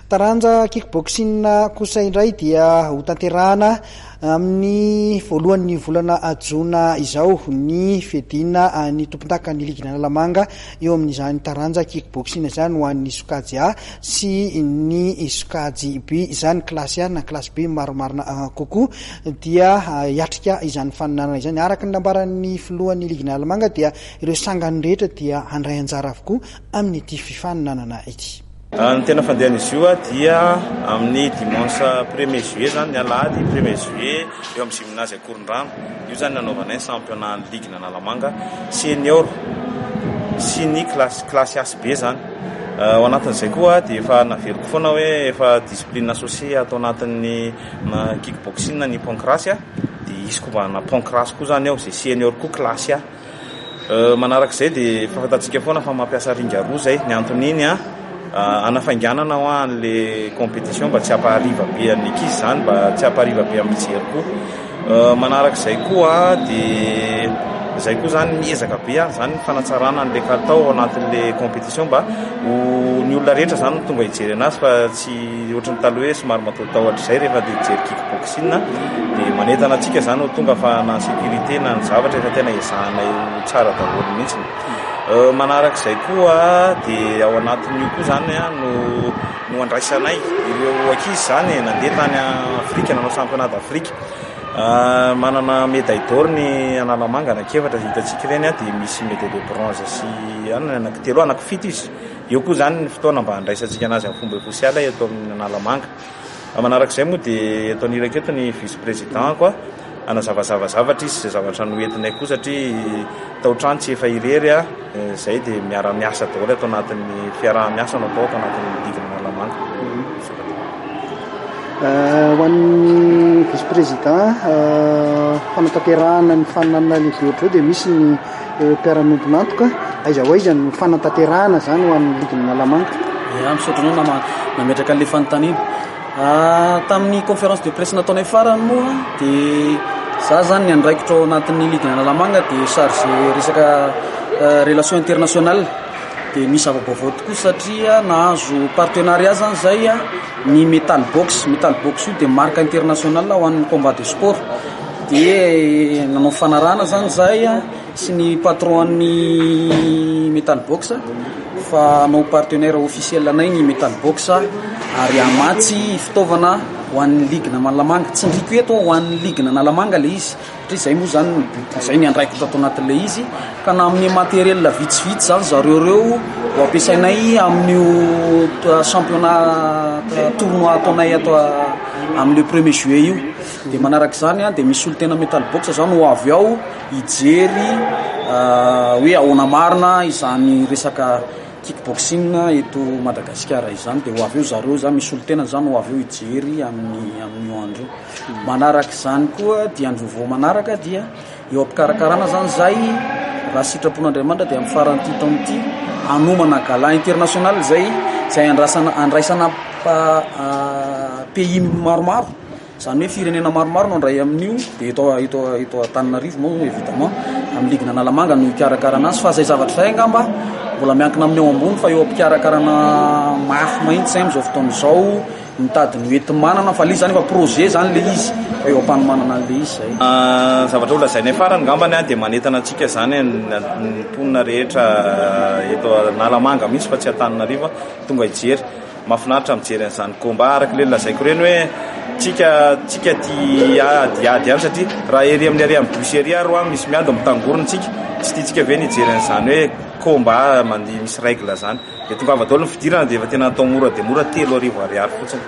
Taranja kickboxing kosa indray dia Hotanterahana amin'ny voalohan'ny volana Jona izao ny fiadiana ny tompondakan'ny Ligin'Analamanga eo amin'izany taranja kickboxing izany ho an'ny sokajy A sy ny sokajy B izany klasy A na klasy B maromarina kokoa dia hiatrika izany faninanana izany. Araka ny lambaran'ny filohan'ny Ligin'Analamanga dia ireo sangany rehetra dia handray anjara avokoa amin'ny ity fifaninanana ity. Ny tena fandehan'izy io dia amin'ny dimanche 1er juillet zany ny alahady 1er juillet eo amin'ny gymnase Akorondrano. Io zany nanaovana ny championnat Ligin'Analamanga senior sy ny klasy A sy B zany. Ao anatin'izay koa dia efa naveriko foana hoe efa discipline associée atao anatin'ny kickboxing ny pancrace dia izy koa na pancrace koa zany ao, izay senior koa klasy A. Manarak'izay dia fahafantatsika foana fa mampiasa ringa roa zay, ny anton'iny anafainganana ho an'le compétition mba tsy hampahariva be amin'ny ankizy zany, mba tsy hampahariva be amin'ny mijery koa. Manarak'izay koa dia izay koa zany miezaka be zany fanatsarana an'le kalitao anatin'le compétition mba ny olona rehetra zany tonga hijery anazy fa tsy ohatran'ny taloha hoe somary matahotahotra izay rehefa dia hijery kickboxing dia manentana antsika zany ho tonga fa na sécurité na ny zavatra efa tena ezahana eo tsara daholo mihitsy. Manarak'izay koa dia ao anatin'io koa zany no andraisanay ireo ankizy zany nandeha tany Afrika, nanao championnat d'Afrique. Manana médaille d'or ny Analamanga anankefatra hitantsika ireny dia misy médaille de bronze sy anankitelo anankifito izy. Eo koa zany ny fotoana mba handraisantsika anazy amin'ny fomba ofisialy eto amin'ny Analamanga. Manarak'izay moa dia eto aniraka eto ny vice président koa anazavazava zavatra izy, izay zavatra noentinay koa satria taotrano tsy efa irery izay dia miara-miasa daholo atao anatin'ny fiaraha-miasa no atao ato anatin'ny Ligin'Analamanga. Ho an'ny vice président fanatanterahana ny faninanana lehibe ohatr'izao dia misy ny mpiara-miombonantoka aiza ho aiza ny fanatanterahana zany ho an'ny Ligin'Analamanga. Misaotra nametraka an'ilay fanontaniana. Tamin'ny conférence de presse nataonay farany moa dia za zany ny andraikitra ao anatin'ny Ligin'Analamanga dia chargé resaka relation internationale. Dia misy zava-baovao tokoa satria nahazo partenariat zany zay ny metal box io dia marque internationale ho an'ny combat de sport. Dia nanao fanarahana zany zay sy ny patron-ny metal box fa anao partenaire officiel anay ny metal box ary amatsy fitaovana ho an'ny Ligin'Analamanga. Tsy ndriko eto ho an'ny Ligin'Analamanga le izy satria zay moa zany zay ny andraikitra ato anatin'le izy ka na amin'ny matériel vitsivitsy zany zareo ho ampiasainay amin'io championnat tournoi ataonay ato amin'ny 1er juillet io. Dia manarak'izany dia misy olo tena metal box zany ho avy ao hijery hoe ahoana marina izany resaka kickboxing eto Madagasikara izany. Dia ho avy eo zareo zany misy olo tena zany ho avy eo hijery amin'io andro. Manarak'izany koa dia andro vao manaraka dia eo am-pikarakarana zany zay raha sitrapon'Andriamanitra dia amin'ny faran'ity taon'ity anomana gala international zay andraisana pays maromaro, zany hoe firenena maromaro no andray amin'io. Dia eto Antananarivo moa évidemment amin'ny Ligin'Analamanga no hikarakarana azy fa zay zavatra zay angamba mbola miankina amin'ny eo ambony fa eo am-pikarakarana mafy mahitsy zay amin'izao fotoana izao mitady ny hoenty manana fa le zany efa projet zany le izy fa eo am-panomanana an'le izy zay. Zavatra olazainay farany ngambany dia manentana antsika zany ny mponina rehetra eto Analamanga mihitsy fa tsy Antananarivo tonga hijery. Mahafinaritra mijery an'izany combat araka le lazaiko reny hoe tsika diady any satria raha ery amin'ny ary amin'ny bus ery ro misy miady mitangorona tsika tsy tiatsika ve nijery an'izany hoe combat mandeha misy règle zany. Dia tonga avy daholo ny fidirana dia efa tena atao mora dia mora 3,000 ariary fotsiny.